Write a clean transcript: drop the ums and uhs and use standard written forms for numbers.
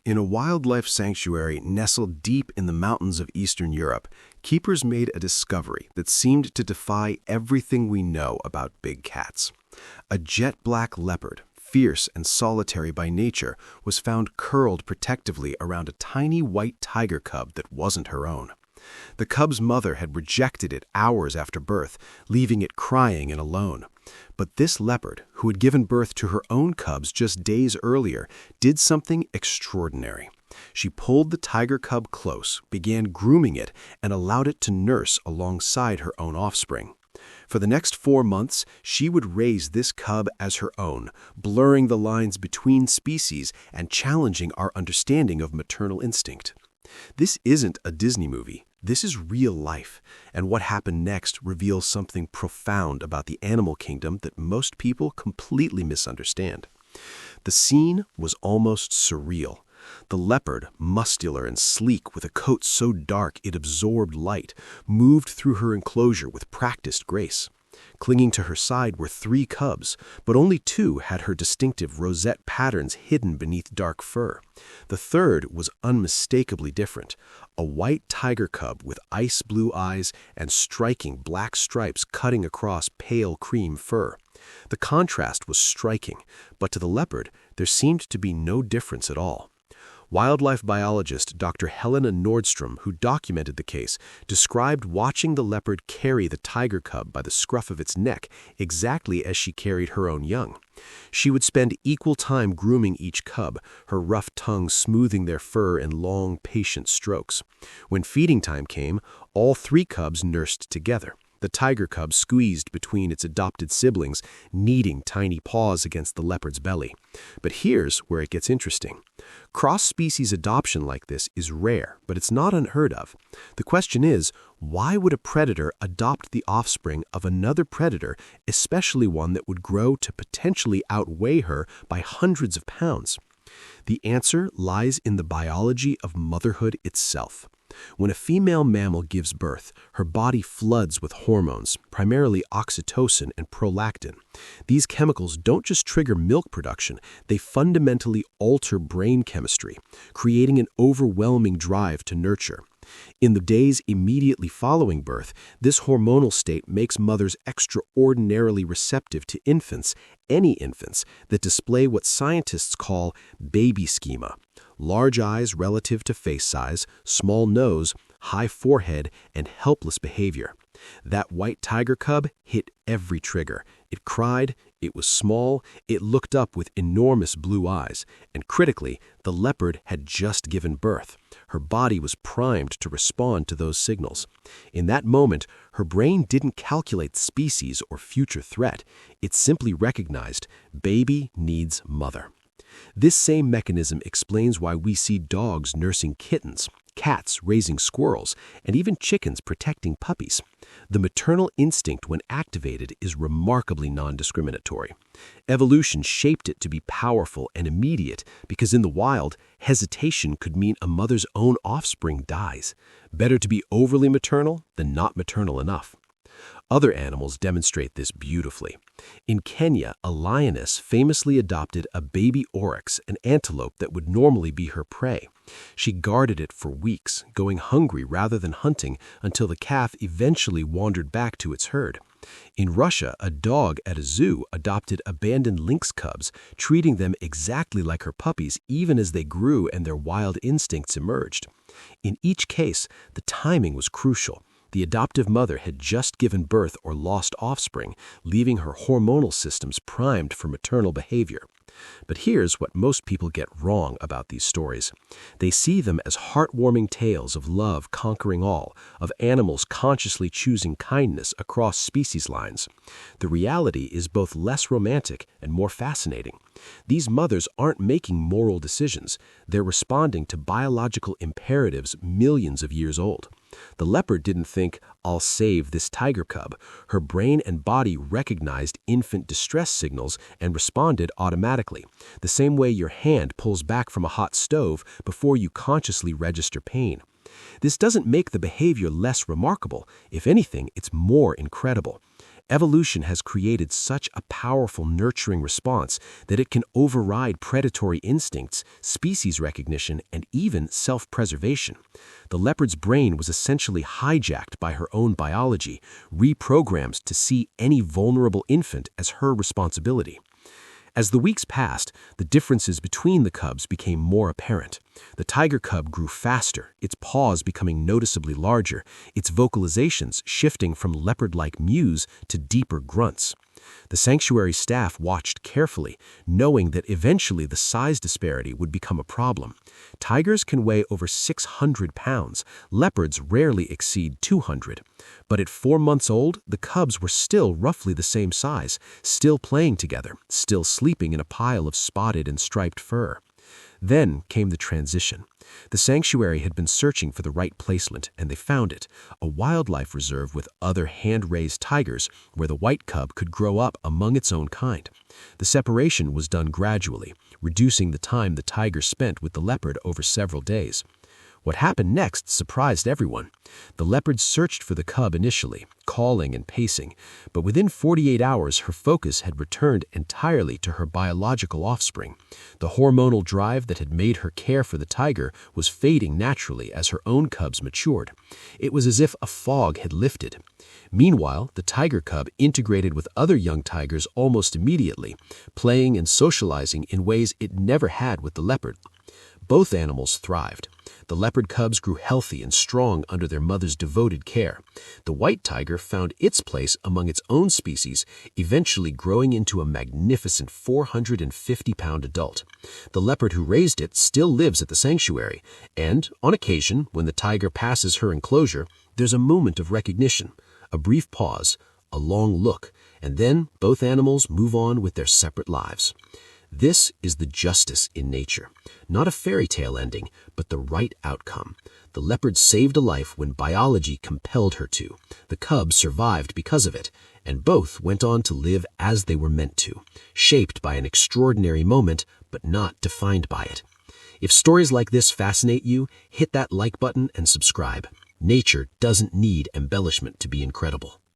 In a wildlife sanctuary nestled deep in the mountains of Eastern Europe, keepers made a discovery that seemed to defy everything we know about big cats. A jet-black leopard, fierce and solitary by nature, was found curled protectively around a tiny white tiger cub that wasn't her own. The cub's mother had rejected it hours after birth, leaving it crying and alone. But this leopard, who had given birth to her own cubs just days earlier, did something extraordinary. She pulled the tiger cub close, began grooming it, and allowed it to nurse alongside her own offspring. For the next 4 months, she would raise this cub as her own, blurring the lines between species and challenging our understanding of maternal instinct. This isn't a Disney movie. This is real life, and what happened next reveals something profound about the animal kingdom that most people completely misunderstand. The scene was almost surreal. The leopard, muscular and sleek with a coat so dark it absorbed light, moved through her enclosure with practiced grace. Clinging to her side were 3 cubs, but only 2 had her distinctive rosette patterns hidden beneath dark fur. The third was unmistakably different, a white tiger cub with ice blue eyes and striking black stripes cutting across pale cream fur. The contrast was striking, but to the leopard there seemed to be no difference at all. Wildlife biologist Dr. Helena Nordstrom, who documented the case, described watching the leopard carry the tiger cub by the scruff of its neck exactly as she carried her own young. She would spend equal time grooming each cub, her rough tongue smoothing their fur in long, patient strokes. When feeding time came, all 3 cubs nursed together. The tiger cub squeezed between its adopted siblings, kneading tiny paws against the leopard's belly. But here's where it gets interesting. Cross-species adoption like this is rare, but it's not unheard of. The question is, why would a predator adopt the offspring of another predator, especially one that would grow to potentially outweigh her by hundreds of pounds? The answer lies in the biology of motherhood itself. When a female mammal gives birth, her body floods with hormones, primarily oxytocin and prolactin. These chemicals don't just trigger milk production, they fundamentally alter brain chemistry, creating an overwhelming drive to nurture. In the days immediately following birth, this hormonal state makes mothers extraordinarily receptive to infants, any infants, that display what scientists call baby schema. Large eyes relative to face size, small nose, high forehead, and helpless behavior. That white tiger cub hit every trigger. It cried, it was small, it looked up with enormous blue eyes, and critically, the leopard had just given birth. Her body was primed to respond to those signals. In that moment, her brain didn't calculate species or future threat. It simply recognized, baby needs mother. This same mechanism explains why we see dogs nursing kittens, cats raising squirrels, and even chickens protecting puppies. The maternal instinct, when activated, is remarkably non-discriminatory. Evolution shaped it to be powerful and immediate because in the wild, hesitation could mean a mother's own offspring dies. Better to be overly maternal than not maternal enough. Other animals demonstrate this beautifully. In Kenya, a lioness famously adopted a baby oryx, an antelope that would normally be her prey. She guarded it for weeks, going hungry rather than hunting until the calf eventually wandered back to its herd. In Russia, a dog at a zoo adopted abandoned lynx cubs, treating them exactly like her puppies even as they grew and their wild instincts emerged. In each case, the timing was crucial. The adoptive mother had just given birth or lost offspring, leaving her hormonal systems primed for maternal behavior. But here's what most people get wrong about these stories. They see them as heartwarming tales of love conquering all, of animals consciously choosing kindness across species lines. The reality is both less romantic and more fascinating. These mothers aren't making moral decisions. They're responding to biological imperatives millions of years old. The leopard didn't think, "I'll save this tiger cub." Her brain and body recognized infant distress signals and responded automatically, the same way your hand pulls back from a hot stove before you consciously register pain. This doesn't make the behavior less remarkable. If anything, it's more incredible. Evolution has created such a powerful nurturing response that it can override predatory instincts, species recognition, and even self-preservation. The leopard's brain was essentially hijacked by her own biology, reprogrammed to see any vulnerable infant as her responsibility. As the weeks passed, the differences between the cubs became more apparent. The tiger cub grew faster, its paws becoming noticeably larger, its vocalizations shifting from leopard-like mews to deeper grunts. The sanctuary staff watched carefully, knowing that eventually the size disparity would become a problem. Tigers can weigh over 600 pounds, leopards rarely exceed 200. But at 4 months old, the cubs were still roughly the same size, still playing together, still sleeping in a pile of spotted and striped fur. Then came the transition. The sanctuary had been searching for the right placement, and they found it, a wildlife reserve with other hand-raised tigers where the white cub could grow up among its own kind. The separation was done gradually, reducing the time the tiger spent with the leopard over several days. What happened next surprised everyone. The leopard searched for the cub initially, calling and pacing, but within 48 hours her focus had returned entirely to her biological offspring. The hormonal drive that had made her care for the tiger was fading naturally as her own cubs matured. It was as if a fog had lifted. Meanwhile, the tiger cub integrated with other young tigers almost immediately, playing and socializing in ways it never had with the leopard. Both animals thrived. The leopard cubs grew healthy and strong under their mother's devoted care. The white tiger found its place among its own species, eventually growing into a magnificent 450-pound adult. The leopard who raised it still lives at the sanctuary, and, on occasion, when the tiger passes her enclosure, there's a moment of recognition, a brief pause, a long look, and then both animals move on with their separate lives. This is the justice in nature. Not a fairy tale ending, but the right outcome. The leopard saved a life when biology compelled her to. The cub survived because of it, and both went on to live as they were meant to, shaped by an extraordinary moment, but not defined by it. If stories like this fascinate you, hit that like button and subscribe. Nature doesn't need embellishment to be incredible.